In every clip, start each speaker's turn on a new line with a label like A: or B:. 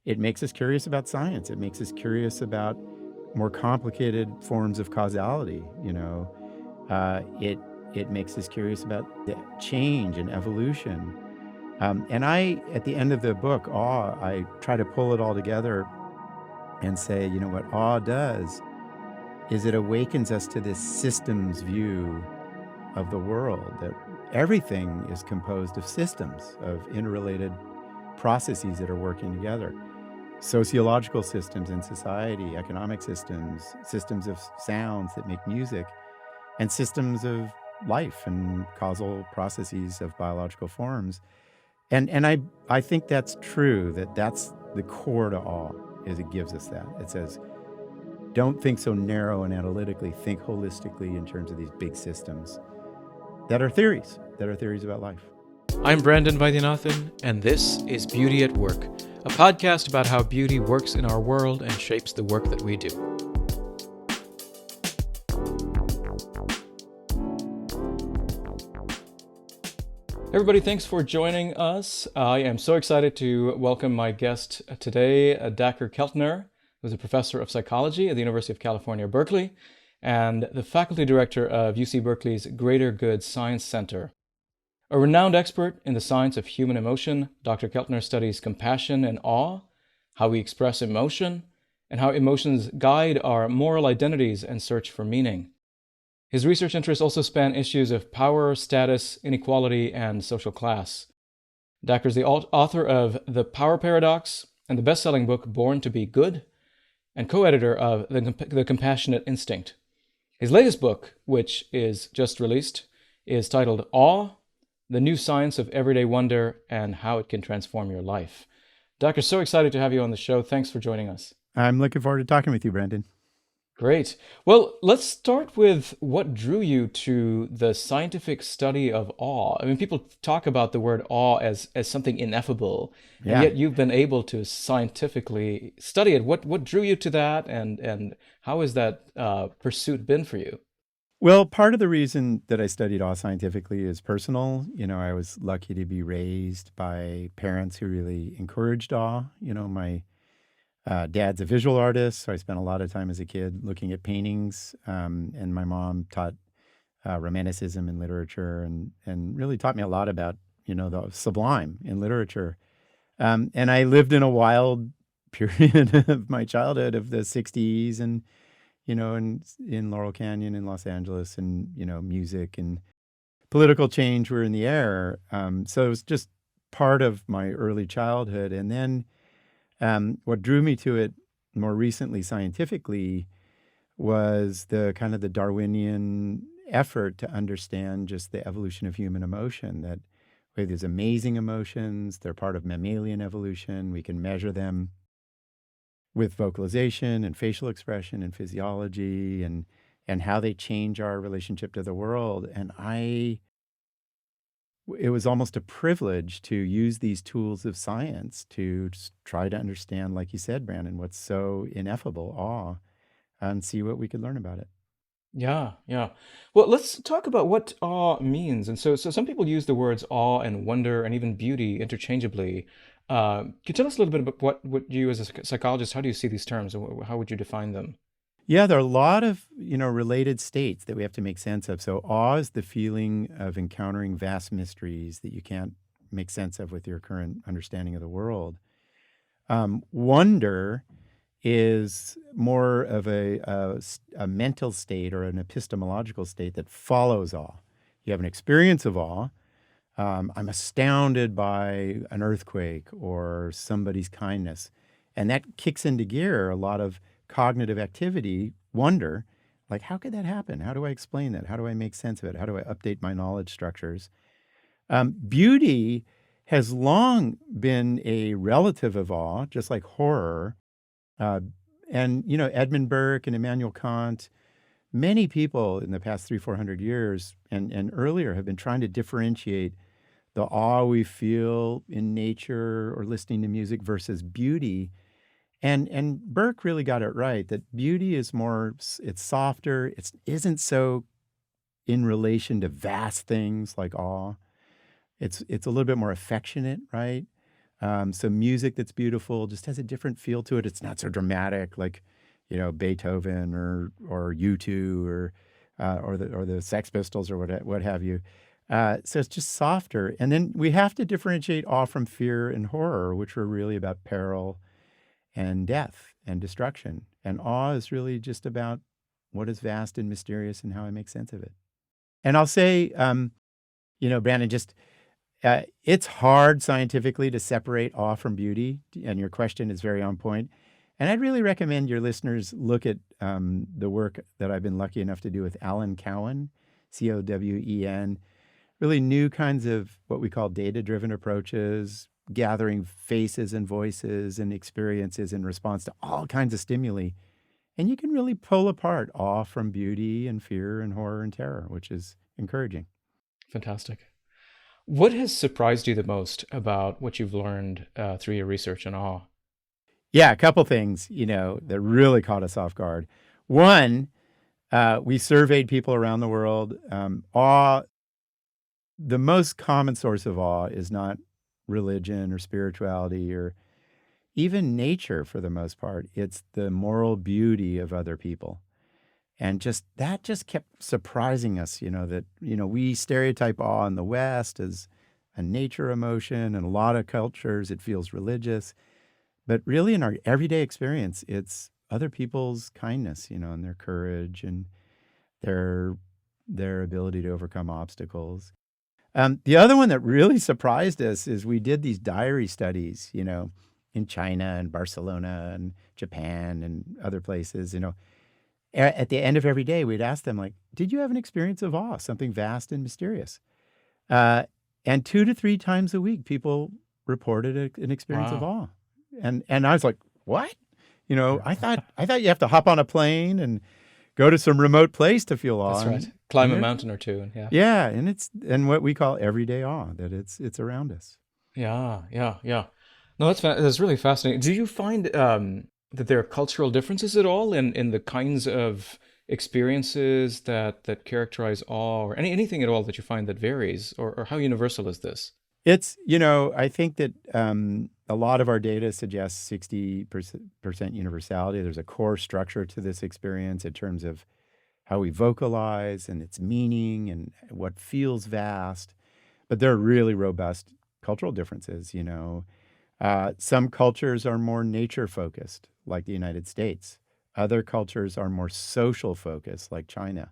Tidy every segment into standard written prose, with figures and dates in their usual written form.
A: it makes us curious about science. It makes us curious about more complicated forms of causality. It makes us curious about the change and evolution. And at the end of the book, Awe, I try to pull it all together and say, what awe does is it awakens us to this systems view of the world, that everything is composed of systems, of interrelated processes that are working together. Sociological systems in society, economic systems, systems of sounds that make music, and systems of life and causal processes of biological forms. And I think that's true, that's the core to awe, is it gives us that. It says, don't think so narrow and analytically, think holistically in terms of these big systems that are theories about life.
B: I'm Brandon Vaidyanathan, and this is Beauty at Work, a podcast about how beauty works in our world and shapes the work that we do. Everybody, thanks for joining us. I am so excited to welcome my guest today, Dacher Keltner, who's a professor of psychology at the University of California, Berkeley, and the faculty director of UC Berkeley's Greater Good Science Center. A renowned expert in the science of human emotion, Dr. Keltner studies compassion and awe, how we express emotion, and how emotions guide our moral identities and search for meaning. His research interests also span issues of power, status, inequality, and social class. Dacher is the author of The Power Paradox and the best-selling book Born to be Good, and co-editor of The Compassionate Instinct. His latest book, which is just released, is titled Awe, The New Science of Everyday Wonder and How It Can Transform Your Life. Dacher, so excited to have you on the show. Thanks for joining us.
A: I'm looking forward to talking with you, Brandon.
B: Great. Well, let's start with what drew you to the scientific study of awe. I mean, people talk about the word awe as something ineffable, and yet you've been able to scientifically study it. What drew you to that, and how has that pursuit been for you?
A: Well, part of the reason that I studied awe scientifically is personal. I was lucky to be raised by parents who really encouraged awe. My dad's a visual artist, so I spent a lot of time as a kid looking at paintings, and my mom taught Romanticism in literature and really taught me a lot about, the sublime in literature. And I lived in a wild period of my childhood of the 60s and, in Laurel Canyon in Los Angeles, and, music and political change were in the air. So it was just part of my early childhood. And then what drew me to it more recently scientifically was the kind of the Darwinian effort to understand just the evolution of human emotion, that we have these amazing emotions, they're part of mammalian evolution, we can measure them with vocalization and facial expression and physiology and how they change our relationship to the world. And it was almost a privilege to use these tools of science to try to understand, like you said, Brandon, what's so ineffable, awe, and see what we could learn about it.
B: Yeah. Well, let's talk about what awe means. And so some people use the words awe and wonder and even beauty interchangeably. Can you tell us a little bit about what you, as a psychologist, how do you see these terms, and how would you define them?
A: Yeah, there are a lot of, related states that we have to make sense of. So awe is the feeling of encountering vast mysteries that you can't make sense of with your current understanding of the world. Wonder is more of a mental state or an epistemological state that follows awe. You have an experience of awe. I'm astounded by an earthquake or somebody's kindness. And that kicks into gear a lot of cognitive activity, wonder, like, how could that happen? How do I explain that? How do I make sense of it? How do I update my knowledge structures? Beauty has long been a relative of awe, just like horror. And, Edmund Burke and Immanuel Kant, many people in the past 300-400 years and earlier have been trying to differentiate the awe we feel in nature or listening to music versus beauty. And Burke really got it right, that beauty is more, it's softer, it isn't so in relation to vast things like awe. It's a little bit more affectionate, right? Some music that's beautiful just has a different feel to it. It's not so dramatic like, Beethoven or U2 or the Sex Pistols or what have you. So it's just softer. And then we have to differentiate awe from fear and horror, which are really about peril and death and destruction. And awe is really just about what is vast and mysterious and how I make sense of it. And I'll say, Brandon, just it's hard scientifically to separate awe from beauty, and your question is very on point. And I'd really recommend your listeners look at the work that I've been lucky enough to do with Alan Cowen, Cowen, really new kinds of what we call data-driven approaches, gathering faces and voices and experiences in response to all kinds of stimuli. And you can really pull apart awe from beauty and fear and horror and terror, which is encouraging.
B: Fantastic. What has surprised you the most about what you've learned through your research on awe?
A: Yeah, a couple things, that really caught us off guard. One, we surveyed people around the world. Awe, the most common source of awe is not religion or spirituality or even nature for the most part. It's the moral beauty of other people. And that just kept surprising us, that, we stereotype awe in the West as a nature emotion. In a lot of cultures, it feels religious. But really in our everyday experience, it's other people's kindness, and their courage and their ability to overcome obstacles. The other one that really surprised us is we did these diary studies, in China and Barcelona and Japan and other places, At the end of every day, we'd ask them, like, did you have an experience of awe, something vast and mysterious? And 2 to 3 times a week, people reported an experience of
B: Wow.
A: awe. And I was like, what? I thought you have to hop on a plane and go to some remote place to feel awe.
B: That's right.
A: And
B: Climb a
A: there's
B: mountain or two. Yeah.
A: yeah, and it's what we call everyday awe, that it's around us.
B: Yeah. Yeah. Yeah. No, that's really fascinating. Do you find that there are cultural differences at all in the kinds of experiences that characterize awe, or anything at all that you find that varies, or how universal is this?
A: It's, I think that a lot of our data suggests 60% universality. There's a core structure to this experience in terms of how we vocalize and its meaning and what feels vast. But there are really robust cultural differences, Some cultures are more nature focused, like the United States. Other cultures are more social focused, like China,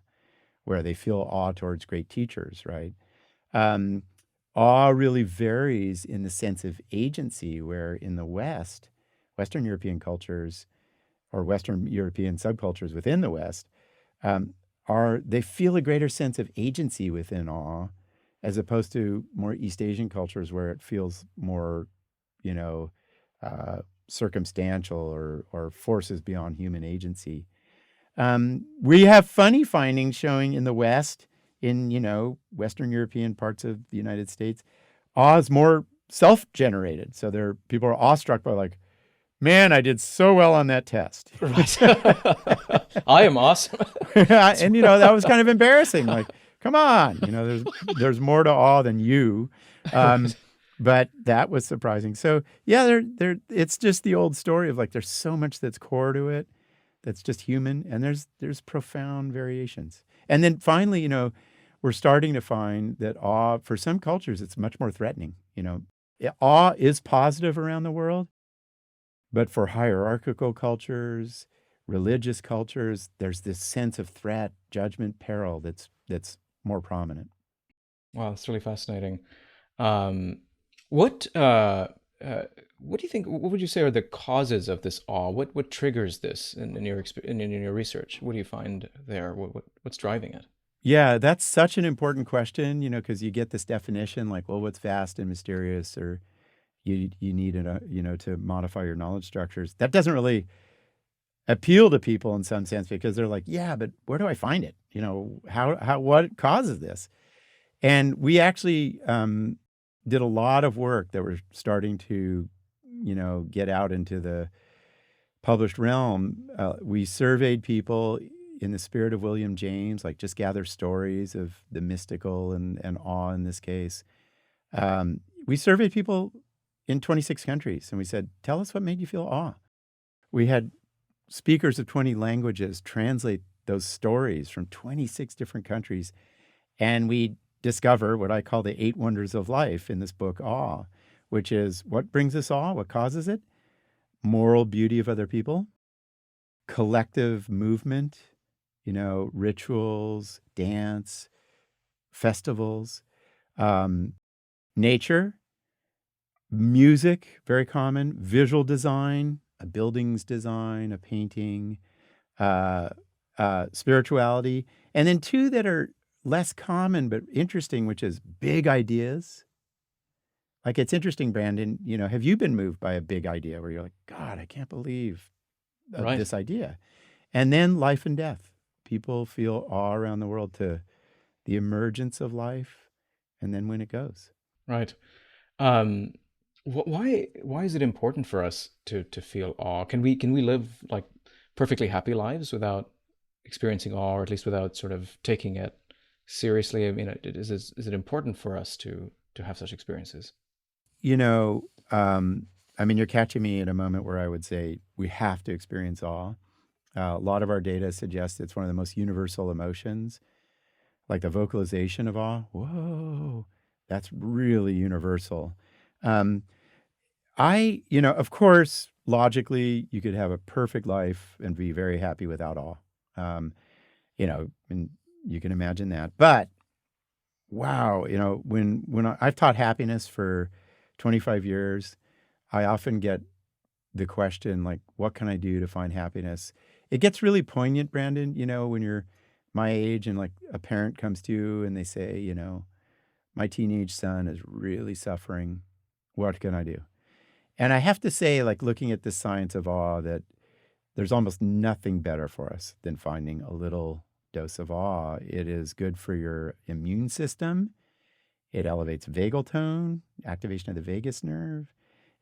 A: where they feel awe towards great teachers, right? Um, Awe really varies in the sense of agency, where in the West, Western European cultures or Western European subcultures within the West, they feel a greater sense of agency within awe, as opposed to more East Asian cultures where it feels more, you know, circumstantial or forces beyond human agency. We have funny findings showing in the West, in Western European parts of the United States, awe is more self-generated. So people are awestruck by, like, man, I did so well on that test.
B: Right. I am awesome.
A: And that was kind of embarrassing. Like, come on, there's more to awe than you. But that was surprising. So yeah, it's just the old story of, like, there's so much that's core to it, that's just human, and there's profound variations. And then finally, we're starting to find that awe, for some cultures, it's much more threatening. Awe is positive around the world, but for hierarchical cultures, religious cultures, there's this sense of threat, judgment, peril that's more prominent.
B: Wow, that's really fascinating. Um, what do you think? What would you say are the causes of this awe? What triggers this in your research? What do you find there? What's driving it?
A: Yeah, that's such an important question, because you get this definition like, well, what's vast and mysterious, or you need it, to modify your knowledge structures. That doesn't really appeal to people in some sense, because they're like, yeah, but where do I find it? What causes this? And we actually did a lot of work that we're starting to, get out into the published realm. We surveyed people in the spirit of William James, like, just gather stories of the mystical and awe in this case. We surveyed people in 26 countries. And we said, tell us what made you feel awe. We had speakers of 20 languages translate those stories from 26 different countries. And we discover what I call the 8 wonders of life in this book, Awe, which is what brings us awe, what causes it? Moral beauty of other people, collective movement, rituals, dance, festivals, nature, music, very common, visual design, a building's design, a painting, spirituality, and then 2 that are less common but interesting, which is big ideas. Like, it's interesting, Brandon, have you been moved by a big idea where you're like, God, I can't believe
B: Right.
A: this idea? And then life and death. People feel awe around the world to the emergence of life and then when it goes.
B: Right. Um, why is it important for us to feel awe? Can we live like perfectly happy lives without experiencing awe, or at least without sort of taking it seriously? I mean, is it important for us to have such experiences?
A: You're catching me at a moment where I would say we have to experience awe. A lot of our data suggests it's one of the most universal emotions, like the vocalization of awe. Whoa, that's really universal. Of course, logically, you could have a perfect life and be very happy without awe. And you can imagine that. But wow, I've taught happiness for 25 years, I often get the question, like, what can I do to find happiness? It gets really poignant, Brandon, when you're my age and like a parent comes to you and they say, my teenage son is really suffering. What can I do? And I have to say, like, looking at the science of awe, that there's almost nothing better for us than finding a little dose of awe. It is good for your immune system. It elevates vagal tone, activation of the vagus nerve.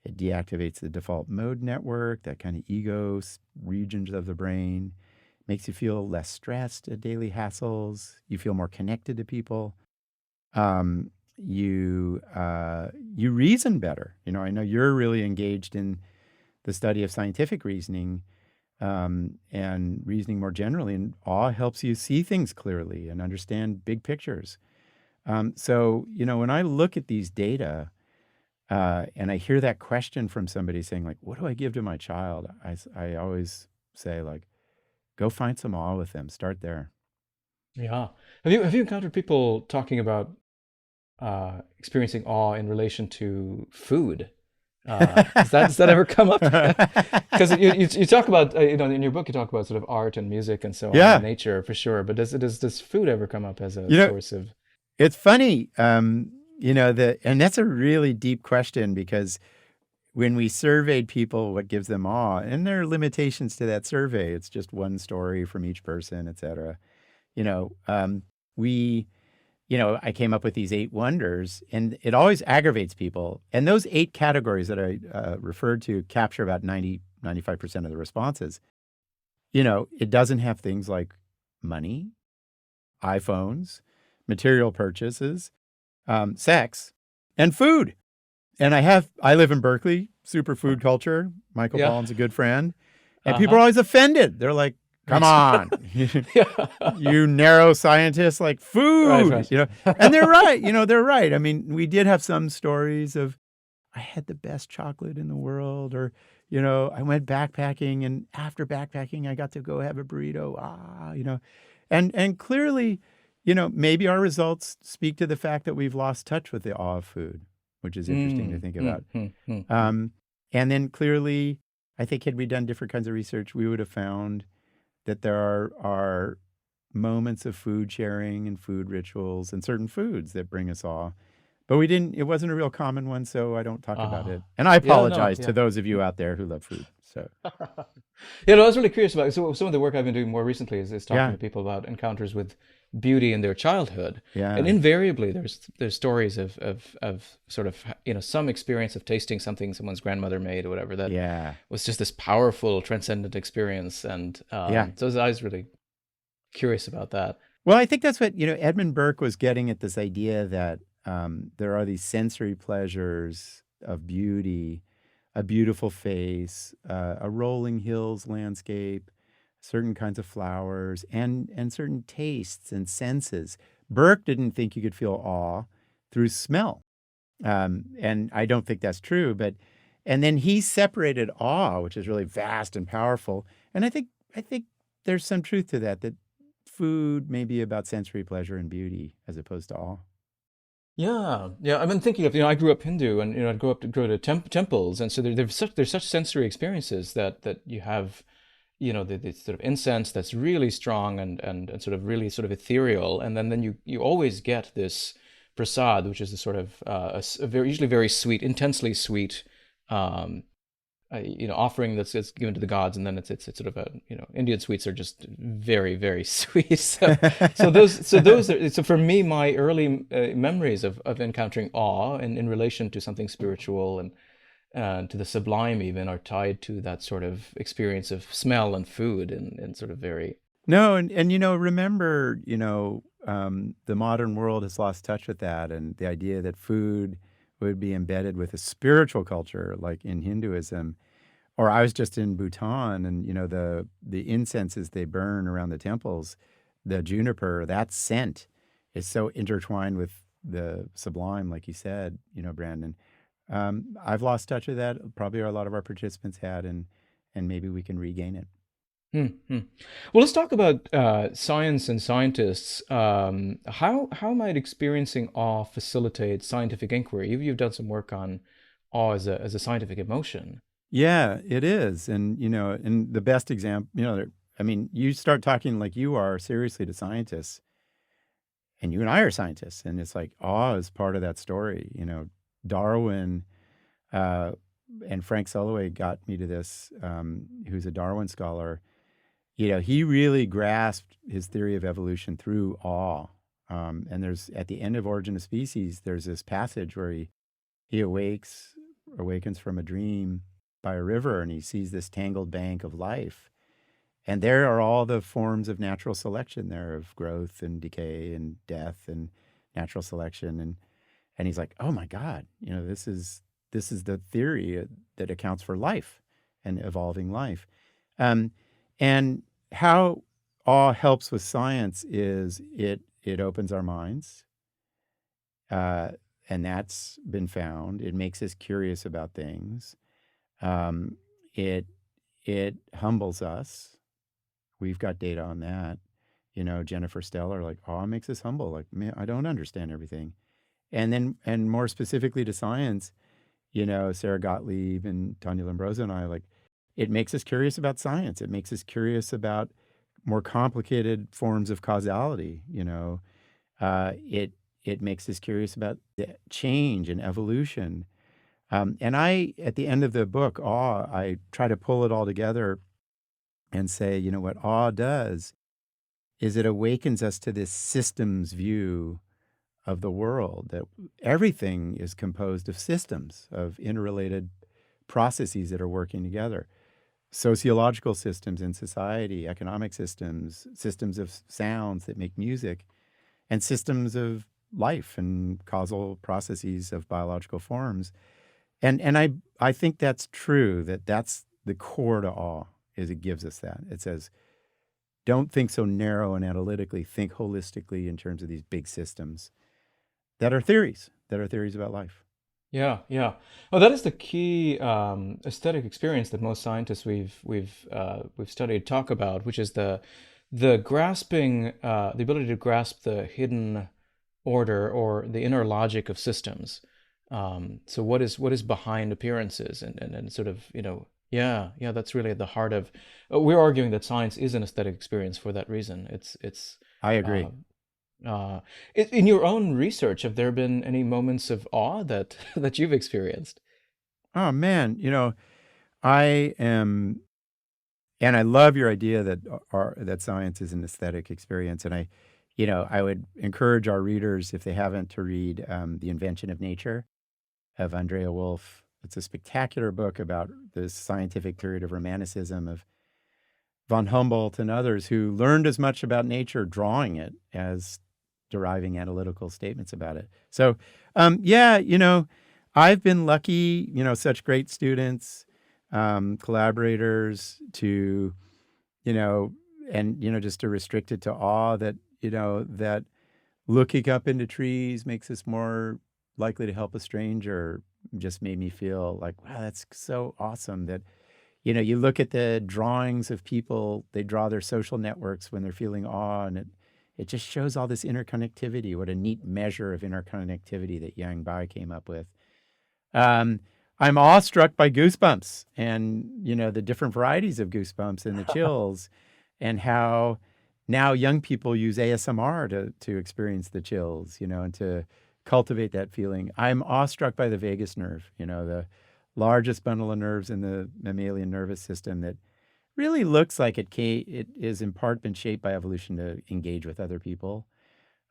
A: It deactivates the default mode network, that kind of ego regions of the brain. Makes you feel less stressed at daily hassles. You feel more connected to people. You reason better. I know you're really engaged in the study of scientific reasoning, and reasoning more generally. And awe helps you see things clearly and understand big pictures. So, when I look at these data, and I hear that question from somebody saying, like, what do I give to my child? I always say, like, go find some awe with them. Start there.
B: Yeah. Have you encountered people talking about experiencing awe in relation to food? Does that ever come up? Because you talk about in your book you talk about sort of art and music and so on, and
A: Yeah.
B: nature for sure. But does food ever come up as a
A: You know,
B: source of?
A: It's funny, and that's a really deep question, because when we surveyed people what gives them awe, and there are limitations to that survey, it's just one story from each person, et cetera. We, I came up with these 8 wonders, and it always aggravates people. And those 8 categories that I referred to capture about 95% of the responses. It doesn't have things like money, iPhones, material purchases, sex, and food. And I live in Berkeley, super food culture. Michael
B: Yeah.
A: Pollan's a good friend. And people are always offended. They're like, come on,
B: Yeah.
A: you narrow scientists, like food,
B: Right.
A: and they're right. They're right. I mean, we did have some stories of, I had the best chocolate in the world, or, I went backpacking, and after backpacking, I got to go have a burrito. And clearly, maybe our results speak to the fact that we've lost touch with the awe of food, which is interesting to think about. And then clearly, I think had we done different kinds of research, we would have found that there are moments of food sharing and food rituals and certain foods that bring us awe. But it wasn't a real common one, so I don't talk about it. And I apologize to those of you out there who love food. So
B: Yeah, no, I was really curious about it. So some of the work I've been doing more recently is talking
A: yeah,
B: to people about encounters with beauty in their childhood. And
A: yeah,
B: invariably there's stories of sort of some experience of tasting something someone's grandmother made or whatever that
A: yeah,
B: was just this powerful transcendent experience. And
A: yeah.
B: so I was really curious about that.
A: Well, I think that's what, Edmund Burke was getting at, this idea that there are these sensory pleasures of beauty, a beautiful face, a rolling hills landscape, certain kinds of flowers, and certain tastes and senses. Burke didn't think you could feel awe through smell. And I don't think that's true, but and then he separated awe, which is really vast and powerful. And I think there's some truth to that, that food may be about sensory pleasure and beauty as opposed to awe.
B: Yeah, yeah. I've been thinking of, I grew up Hindu, and I'd go to temples, and so there's such sensory experiences that you have, the sort of incense that's really strong and sort of really sort of ethereal, and then you always get this prasad, which is a sort of a very usually very sweet, intensely sweet, um, offering that's given to the gods, and then it's sort of a, Indian sweets are just very, very sweet. So for me, my early memories of encountering awe in relation to something spiritual and to the sublime even are tied to that sort of experience of smell and food and sort of very.
A: No, and remember, the modern world has lost touch with that, and the idea that food would be embedded with a spiritual culture, like in Hinduism. Or I was just in Bhutan, and the incenses they burn around the temples, the juniper, that scent is so intertwined with the sublime, like you said, Brandon. I've lost touch with that. Probably a lot of our participants had, and maybe we can regain it.
B: Hmm, hmm. Well, let's talk about science and scientists. How might experiencing awe facilitate scientific inquiry? You've done some work on awe as a scientific emotion.
A: Yeah, it is. And the best example, I mean, you start talking like you are seriously to scientists, and you and I are scientists, and it's like awe is part of that story. Darwin uh, and Frank Soloway got me to this, who's a Darwin scholar. He really grasped his theory of evolution through awe. And there's at the end of Origin of Species, there's this passage where he awakens from a dream by a river, and he sees this tangled bank of life. And there are all the forms of natural selection there, of growth and decay and death and natural selection. And he's like, oh my God, this is the theory that accounts for life and evolving life. And how awe helps with science is it opens our minds, and that's been found. It makes us curious about things. Um, it it humbles us. We've got data on that. Jennifer Stellar, like awe makes us humble. Like, man, I don't understand everything. And more specifically to science, Sarah Gottlieb and Tanya Lombroso and I, like, it makes us curious about science. It makes us curious about more complicated forms of causality. It makes us curious about the change and evolution. And at the end of the book, Awe, I try to pull it all together and say, what awe does is it awakens us to this systems view of the world, that everything is composed of systems, of interrelated processes that are working together. Sociological systems in society, economic systems, systems of sounds that make music, and systems of life and causal processes of biological forms. And I think that's true, that's the core to awe, is it gives us that. It says, don't think so narrow and analytically, think holistically in terms of these big systems that are theories about life.
B: Yeah, yeah. Well, that is the key aesthetic experience that most scientists we've studied talk about, which is the grasping, the ability to grasp the hidden order or the inner logic of systems. So what is behind appearances and sort of, yeah, yeah, that's really at the heart of. We're arguing that science is an aesthetic experience for that reason. It's
A: I
B: uh,
A: agree.
B: in your own research, have there been any moments of awe that that you've experienced?
A: Oh man, I am, and I love your idea that science is an aesthetic experience. And I would encourage our readers, if they haven't, to read The Invention of Nature of Andrea Wolff. It's a spectacular book about the scientific period of Romanticism of von Humboldt and others who learned as much about nature drawing it as deriving analytical statements about it. So, yeah, I've been lucky, such great students, collaborators to, you know, and, just to restrict it to awe that looking up into trees makes us more likely to help a stranger just made me feel like, wow, that's so awesome that, you look at the drawings of people, they draw their social networks when they're feeling awe, and it just shows all this interconnectivity. What a neat measure of interconnectivity that Yang Bai came up with. Um, I'm awestruck by goosebumps and, the different varieties of goosebumps and the chills and how now young people use ASMR to experience the chills, and to cultivate that feeling. I'm awestruck by the vagus nerve, the largest bundle of nerves in the mammalian nervous system that really looks like it is in part been shaped by evolution to engage with other people.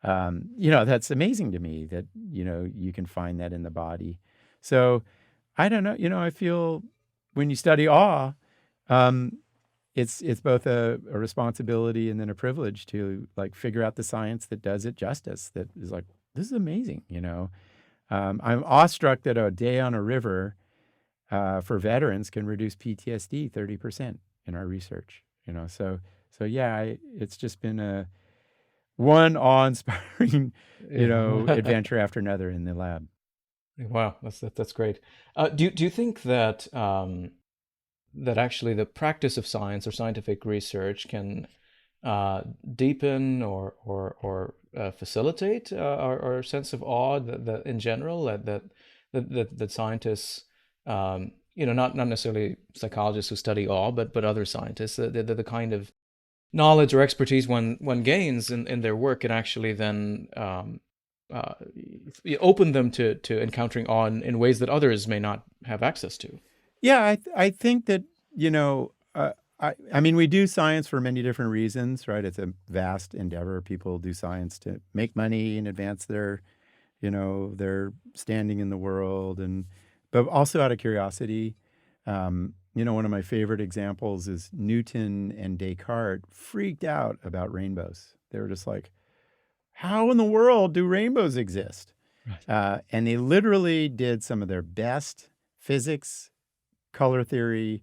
A: That's amazing to me that, you can find that in the body. So I don't know, I feel when you study awe, um, it's both a responsibility and then a privilege to like figure out the science that does it justice, that is like, this is amazing. I'm awestruck that a day on a river for veterans can reduce PTSD 30% in our research. So yeah, it's just been one awe-inspiring,
B: Yeah.
A: adventure after another in the lab.
B: Wow, that's great. Do you think that that actually the practice of science or scientific research can deepen or facilitate our sense of awe that in general that scientists not necessarily psychologists who study awe but other scientists the kind of knowledge or expertise one gains in their work can actually then uh, open them to encountering awe in ways that others may not have access to.
A: Yeah, I think that, I mean, we do science for many different reasons, right? It's a vast endeavor. People do science to make money and advance their standing in the world, but also out of curiosity. One of my favorite examples is Newton and Descartes freaked out about rainbows. They were just like, how in the world do rainbows exist?
B: Right.
A: And they literally did some of their best physics, color theory,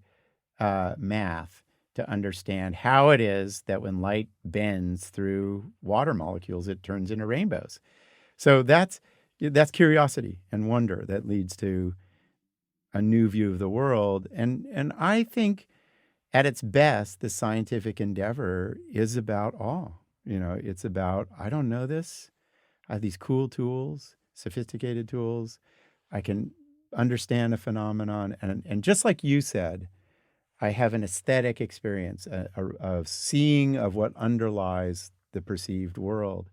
A: math to understand how it is that when light bends through water molecules, it turns into rainbows. So that's curiosity and wonder that leads to a new view of the world. And I think at its best, the scientific endeavor is about awe. It's about, I don't know this. I have these cool tools, sophisticated tools. I can understand a phenomenon. And just like you said, I have an aesthetic experience of seeing of what underlies the perceived world.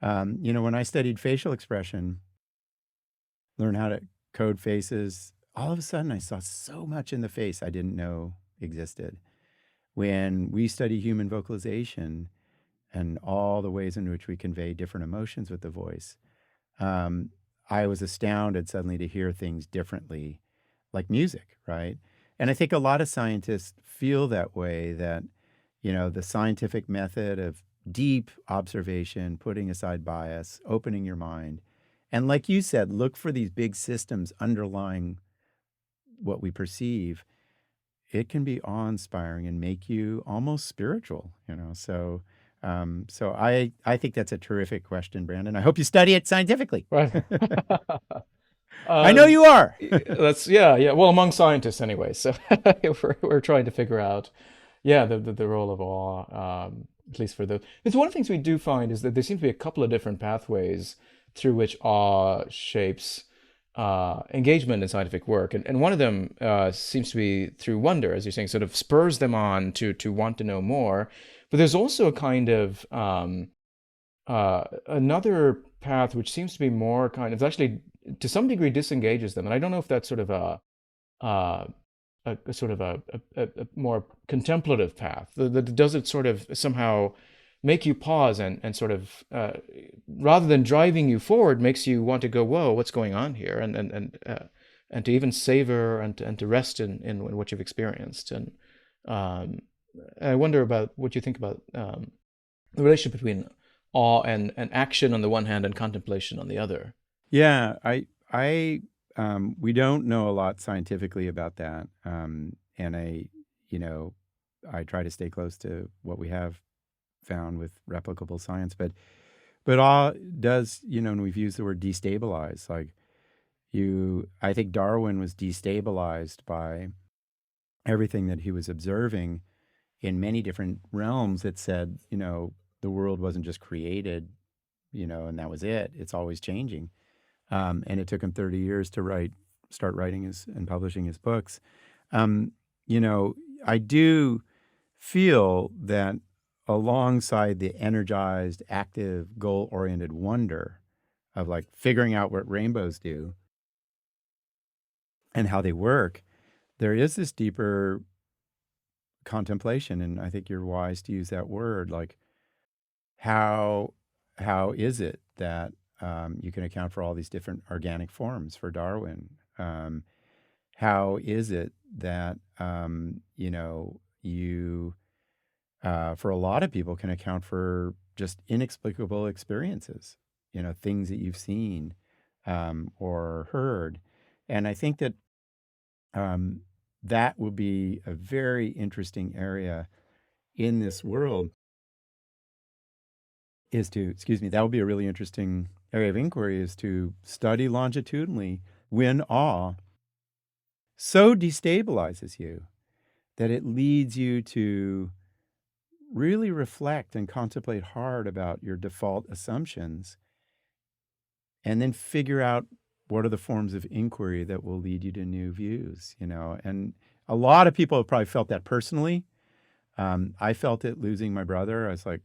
A: When I studied facial expression, learned how to code faces, all of a sudden I saw so much in the face I didn't know existed. When we study human vocalization and all the ways in which we convey different emotions with the voice, I was astounded suddenly to hear things differently, like music, right? And I think a lot of scientists feel that way, that, the scientific method of deep observation, putting aside bias, opening your mind, and like you said, look for these big systems underlying what we perceive. It can be awe-inspiring and make you almost spiritual. So I think that's a terrific question, Brandon. I hope you study it scientifically.
B: Right.
A: I know you are.
B: That's yeah. Well, among scientists anyway. So we're trying to figure out, yeah, the role of awe, at least for the. It's one of the things we do find is that there seem to be a couple of different pathways through which awe shapes engagement in scientific work, and one of them seems to be through wonder, as you're saying, sort of spurs them on to want to know more. But there's also a kind of another path which seems to be more kind of actually to some degree disengages them, and I don't know if that's sort of uh, a sort of a more contemplative path. Does it sort of somehow make you pause and sort of rather than driving you forward, makes you want to go, whoa, what's going on here, and to even savor and to rest in what you've experienced. And I wonder about what you think about the relationship between awe and action on the one hand and contemplation on the other.
A: Yeah, I we don't know a lot scientifically about that. And you know, I try to stay close to what we have found with replicable science. But all does, and we've used the word destabilize. Like I think Darwin was destabilized by everything that he was observing in many different realms that said, the world wasn't just created, and that was it. It's always changing. And it took him 30 years to start writing and publishing his books. Um, I do feel that alongside the energized, active, goal-oriented wonder of like figuring out what rainbows do and how they work, there is this deeper contemplation, and I think you're wise to use that word. Like, how is it that you can account for all these different organic forms for Darwin? How is it that you for a lot of people can account for just inexplicable experiences, things that you've seen or heard? And I think that that will be a very interesting area in this world. That will be a really interesting area of inquiry, is to study longitudinally when awe so destabilizes you that it leads you to really reflect and contemplate hard about your default assumptions, and then figure out what are the forms of inquiry that will lead you to new views, And a lot of people have probably felt that personally. I felt it losing my brother. I was like,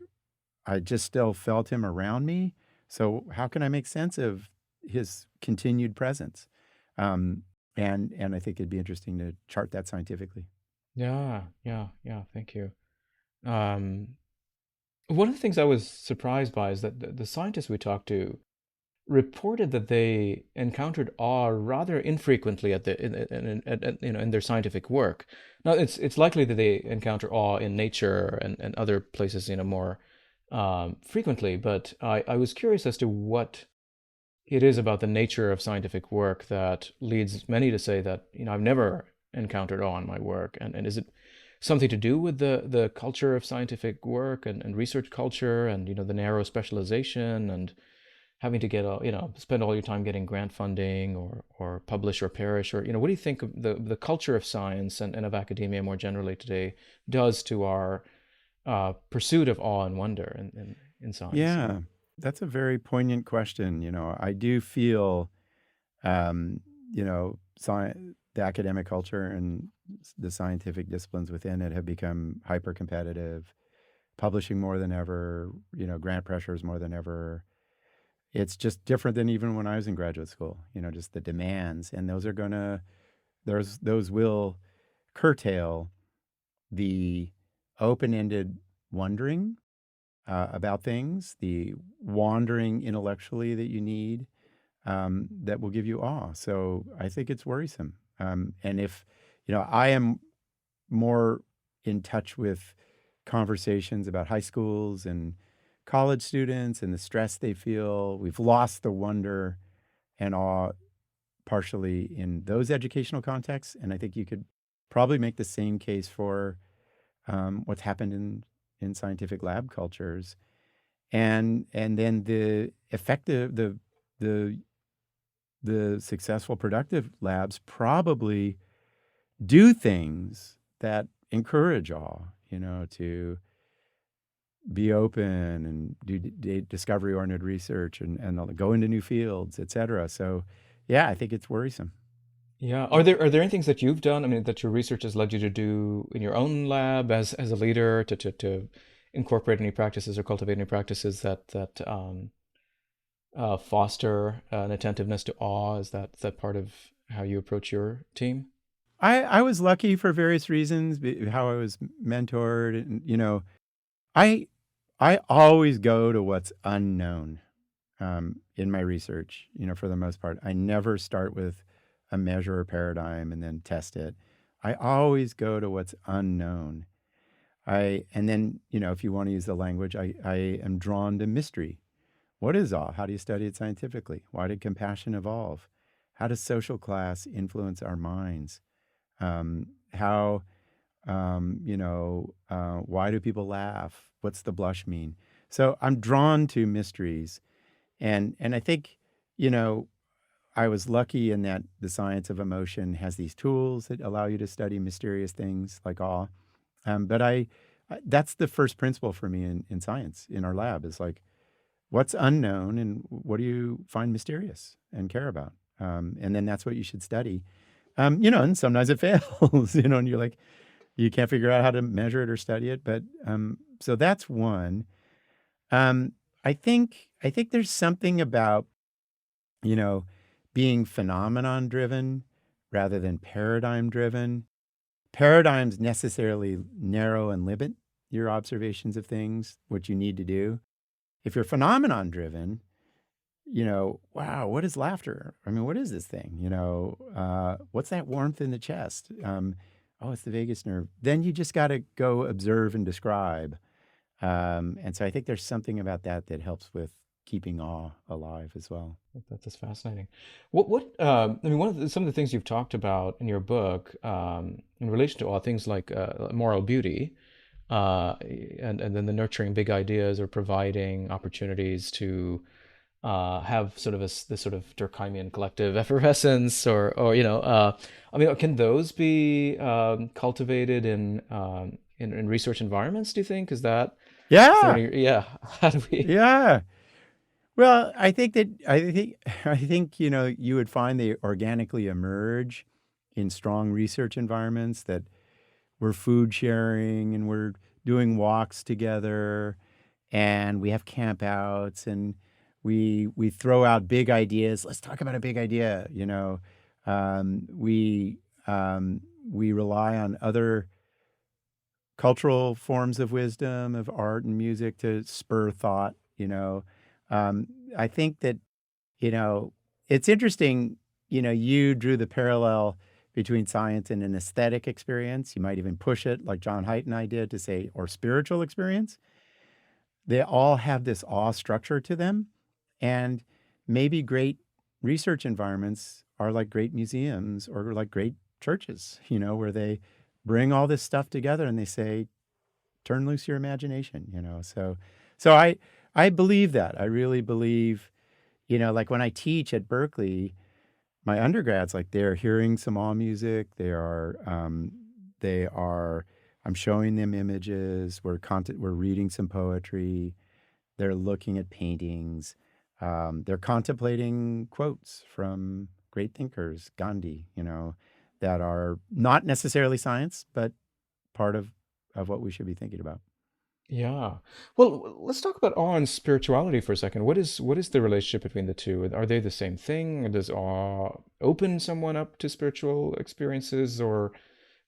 A: I just still felt him around me. So how can I make sense of his continued presence? And I think it'd be interesting to chart that scientifically.
B: Yeah, thank you. One of the things I was surprised by is that the scientists we talked to reported that they encountered awe rather infrequently in their scientific work. Now, it's likely that they encounter awe in nature and other places, more frequently. But I was curious as to what it is about the nature of scientific work that leads many to say that, I've never encountered awe in my work. And is it something to do with the culture of scientific work and research culture and, the narrow specialization and having to get spend all your time getting grant funding or publish or perish, or what do you think of the culture of science and of academia more generally today does to our pursuit of awe and wonder in science?
A: Yeah, that's a very poignant question. I do feel, um, the academic culture and the scientific disciplines within it have become hyper competitive, publishing more than ever, grant pressures more than ever. It's just different than even when I was in graduate school, just the demands. And those will curtail the open-ended wondering about things, the wandering intellectually that you need, that will give you awe. So I think it's worrisome. And if, I am more in touch with conversations about high schools and college students and the stress they feel. We've lost the wonder and awe partially in those educational contexts. And I think you could probably make the same case for what's happened in scientific lab cultures. And then the effective, the successful productive labs probably do things that encourage awe, to be open and do discovery-oriented research and go into new fields, et cetera. So, yeah, I think it's worrisome.
B: Yeah. Are there any things that you've done, I mean, that your research has led you to do in your own lab as a leader to incorporate any practices or cultivate any practices that foster an attentiveness to awe? Is that part of how you approach your team?
A: I was lucky for various reasons, how I was mentored, and I I always go to what's unknown in my research. For the most part, I never start with a measure or paradigm and then test it. I always go to what's unknown. And then, if you want to use the language, I am drawn to mystery. What is awe? How do you study it scientifically? Why did compassion evolve? How does social class influence our minds? How why do people laugh? What's the blush mean? So I'm drawn to mysteries, and I think, you know, I was lucky in that the science of emotion has these tools that allow you to study mysterious things like awe. But that's the first principle for me in science in our lab is like, what's unknown and what do you find mysterious and care about? And then that's what you should study. And sometimes it fails, and you're like, you can't figure out how to measure it or study it. But so that's one. Um, I think there's something about, you know, being phenomenon driven rather than paradigm driven. Paradigms necessarily narrow and limit your observations of things, what you need to do. If you're phenomenon driven, wow, what is laughter? I mean, what is this thing? What's that warmth in the chest? Oh, it's the vagus nerve. Then you just got to go observe and describe. And so I think there's something about that that helps with keeping awe alive as well.
B: That's fascinating. I mean, some of the things you've talked about in your book, in relation to all things like moral beauty, and then the nurturing big ideas or providing opportunities to have sort of this sort of Durkheimian collective effervescence, I mean, can those be cultivated in research environments? Do you think? Is there
A: Yeah,
B: any? Yeah. How do we?
A: yeah. Well, I think you would find they organically emerge in strong research environments that we're food sharing and we're doing walks together and we have camp outs and we throw out big ideas. Let's talk about a big idea. Um, we we rely on other cultural forms of wisdom, of art and music to spur thought. Um, I think that it's interesting. You drew the parallel between science and an aesthetic experience. You might even push it, like John Haidt and I did, to say, or spiritual experience. They all have this awe structure to them. And maybe great research environments are like great museums or like great churches, where they bring all this stuff together and they say, turn loose your imagination. So I believe that. I really believe, like when I teach at Berkeley, my undergrads, like they're hearing some awe music. They are I'm showing them images. We're reading some poetry. They're looking at paintings. They're contemplating quotes from great thinkers, Gandhi, that are not necessarily science, but part of what we should be thinking about.
B: Yeah. Well, let's talk about awe and spirituality for a second. What is the relationship between the two? Are they the same thing? Does awe open someone up to spiritual experiences, or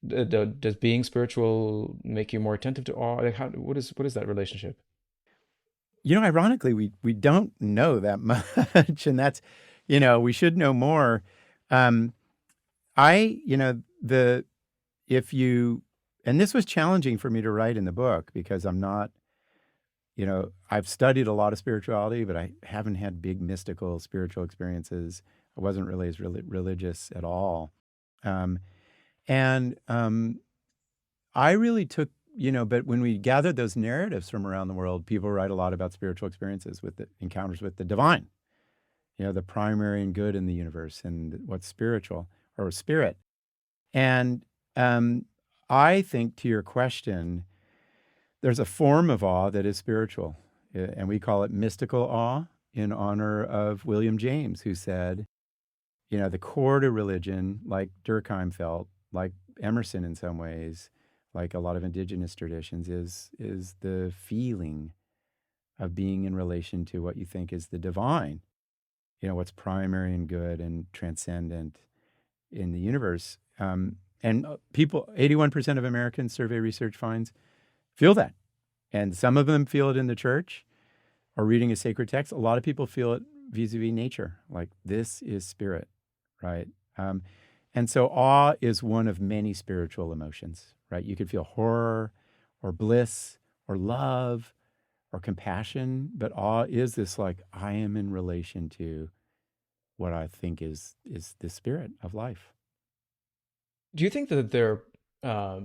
B: does being spiritual make you more attentive to awe? Like what is that relationship?
A: Ironically, we don't know that much, and that's, we should know more. Um, I, the if you, and this was challenging for me to write in the book because I'm not, I've studied a lot of spirituality, but I haven't had big mystical spiritual experiences. I wasn't really as religious at all. Um, and I really took, but when we gathered those narratives from around the world, people write a lot about spiritual experiences with the encounters with the divine, the primary and good in the universe and what's spiritual or spirit. And I think to your question, there's a form of awe that is spiritual, and we call it mystical awe in honor of William James, who said, the core to religion, like Durkheim felt, like Emerson in some ways, like a lot of indigenous traditions, is the feeling of being in relation to what you think is the divine, what's primary and good and transcendent in the universe. And people, 81% of American survey research finds feel that. And some of them feel it in the church or reading a sacred text. A lot of people feel it vis-a-vis nature, like this is spirit, right? And so awe is one of many spiritual emotions, right? You could feel horror or bliss or love or compassion, but awe is this like, I am in relation to what I think is the spirit of life.
B: Do you think that there are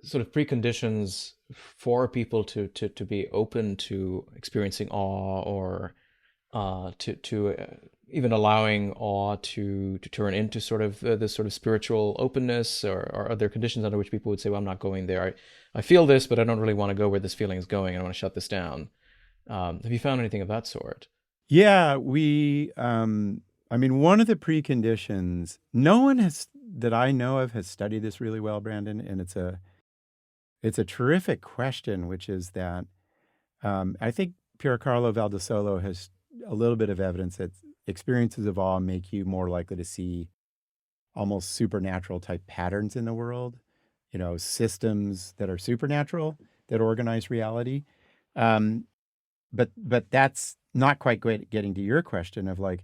B: sort of preconditions for people to be open to experiencing awe, or to even allowing awe to turn into sort of this sort of spiritual openness, or are there conditions under which people would say, well, I'm not going there. I feel this, but I don't really want to go where this feeling is going. I want to shut this down. Have you found anything of that sort?
A: Yeah, I mean, one of the preconditions, no one has that I know of has studied this really well, Brandon, and it's a terrific question, which is that I think Piercarlo Valdesolo has a little bit of evidence that experiences of awe make you more likely to see almost supernatural type patterns in the world, systems that are supernatural that organize reality. Um, but that's not quite getting to your question of like,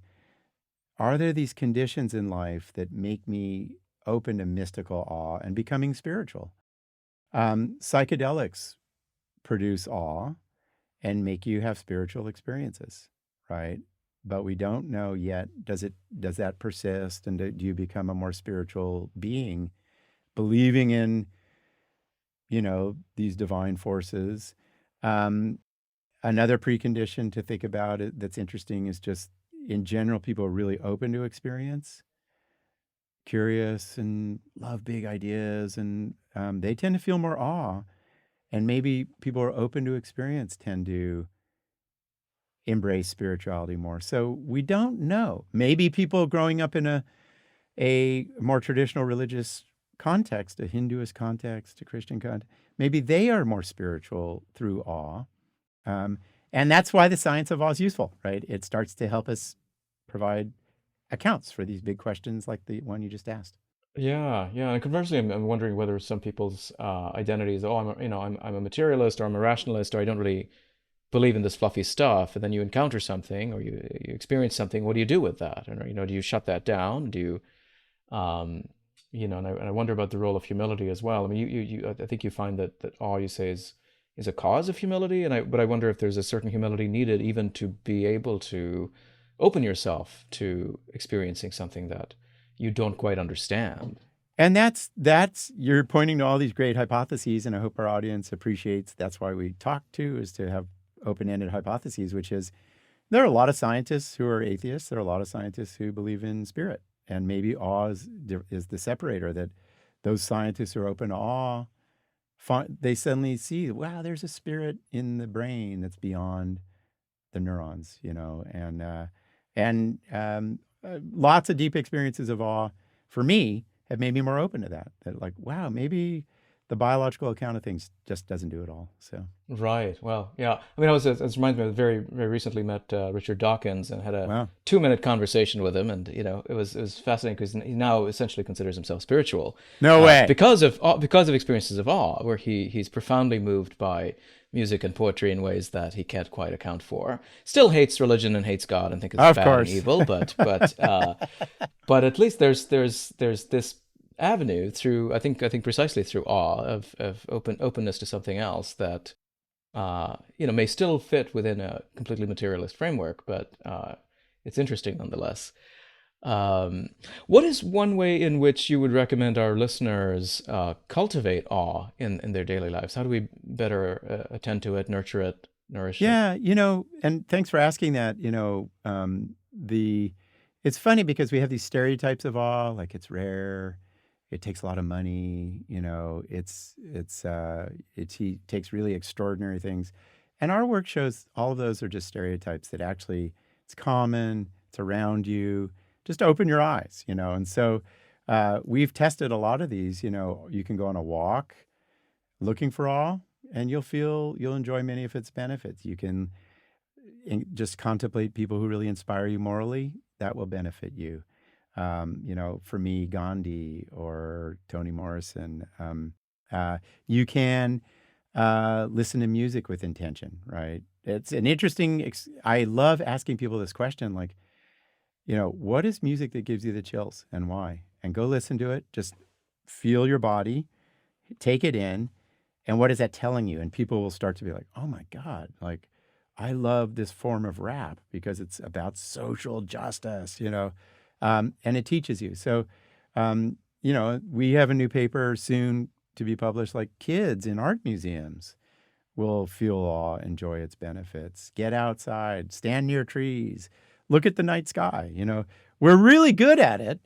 A: are there these conditions in life that make me open to mystical awe and becoming spiritual? Psychedelics produce awe and make you have spiritual experiences, right? But we don't know yet, does that persist, and do you become a more spiritual being, believing in, these divine forces? Another precondition to think about that's interesting is just in general, people are really open to experience, curious, and love big ideas, and they tend to feel more awe. And maybe people who are open to experience tend to embrace spirituality more. So we don't know. Maybe people growing up in a more traditional religious context, a Hinduist context, a Christian context, maybe they are more spiritual through awe. Um, and that's why the science of awe is useful, right? It starts to help us provide accounts for these big questions like the one you just asked.
B: Yeah, yeah. And conversely, I'm wondering whether some people's identities, oh, I'm a materialist, or I'm a rationalist, or I don't really believe in this fluffy stuff. And then you encounter something, or you experience something. What do you do with that? And do you shut that down? Do you, and I wonder about the role of humility as well. I mean, I think you find that awe, you say, is a cause of humility, but I wonder if there's a certain humility needed even to be able to open yourself to experiencing something that you don't quite understand.
A: And that's you're pointing to all these great hypotheses, and I hope our audience appreciates that's why we talk too, is to have open-ended hypotheses, which is there are a lot of scientists who are atheists. There are a lot of scientists who believe in spirit, and maybe awe is the separator, that those scientists who are open to awe, they suddenly see, wow, there's a spirit in the brain that's beyond the neurons, and lots of deep experiences of awe for me have made me more open to that. That like, wow, maybe the biological account of things just doesn't do it all. So,
B: Right. Well, yeah. I mean, it reminds me, I very, very recently met Richard Dawkins and had a
A: wow,
B: 2-minute conversation with him, and it was fascinating because he now essentially considers himself spiritual,
A: no way.
B: because of experiences of awe, where he's profoundly moved by music and poetry in ways that he can't quite account for. Still hates religion and hates God and thinks it's
A: Of
B: bad and
A: course.
B: evil, but at least there's this avenue through, I think precisely through awe of openness to something else that may still fit within a completely materialist framework, but it's interesting nonetheless. Um, what is one way in which you would recommend our listeners cultivate awe in their daily lives? How do we better attend to it, nurture it, nourish it?
A: Yeah, and thanks for asking that. It's funny because we have these stereotypes of awe, like it's rare, it takes a lot of money, he takes really extraordinary things, and our work shows all of those are just stereotypes that actually it's common, it's around you, just open your eyes, and so we've tested a lot of these. You can go on a walk looking for awe, and you'll enjoy many of its benefits. You can just contemplate people who really inspire you morally. That will benefit you. For me, Gandhi or Toni Morrison. You can listen to music with intention, right? It's an interesting. I love asking people this question, like, what is music that gives you the chills and why? And go listen to it. Just feel your body, take it in, and what is that telling you? And people will start to be like, oh my God, like, I love this form of rap because it's about social justice, and it teaches you. So, we have a new paper soon to be published, like kids in art museums will feel awe, enjoy its benefits, get outside, stand near trees, look at the night sky. We're really good at it.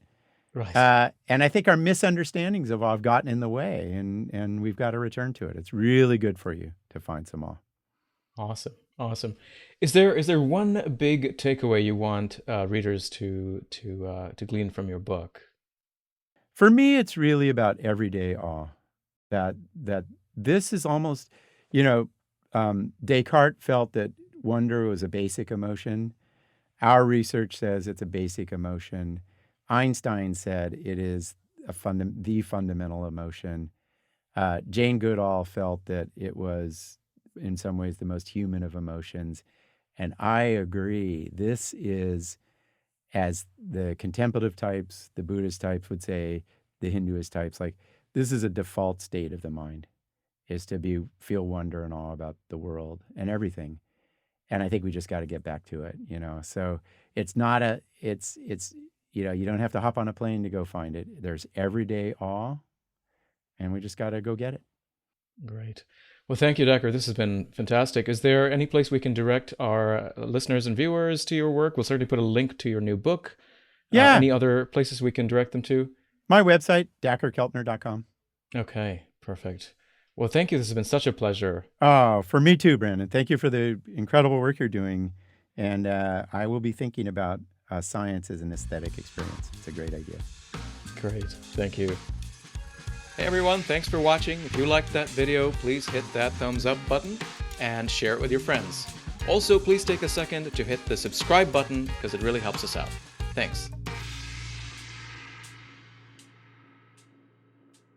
B: Right.
A: And I think our misunderstandings of awe have gotten in the way, and we've got to return to it. It's really good for you to find some awe.
B: Awesome. Awesome. Is there one big takeaway you want readers to glean from your book?
A: For me, it's really about everyday awe. That this is almost, Descartes felt that wonder was a basic emotion. Our research says it's a basic emotion. Einstein said it is the fundamental emotion. Jane Goodall felt that it was, in some ways, the most human of emotions. And I agree. This is, as the contemplative types, the Buddhist types would say, the Hinduist types, like, this is a default state of the mind, is to feel wonder and awe about the world and everything. And I think we just got to get back to it, So it's not you don't have to hop on a plane to go find it. There's everyday awe, and we just got to go get it.
B: Great. Well, thank you, Dacher. This has been fantastic. Is there any place we can direct our listeners and viewers to your work? We'll certainly put a link to your new book.
A: Yeah.
B: Any other places we can direct them to?
A: My website, dacherkeltner.com.
B: Okay, perfect. Well, thank you. This has been such a pleasure.
A: Oh, for me too, Brandon. Thank you for the incredible work you're doing. And I will be thinking about science as an aesthetic experience. It's a great idea.
B: Great. Thank you. Hey everyone, thanks for watching. If you liked that video, please hit that thumbs up button and share it with your friends. Also, please take a second to hit the subscribe button because it really helps us out. Thanks.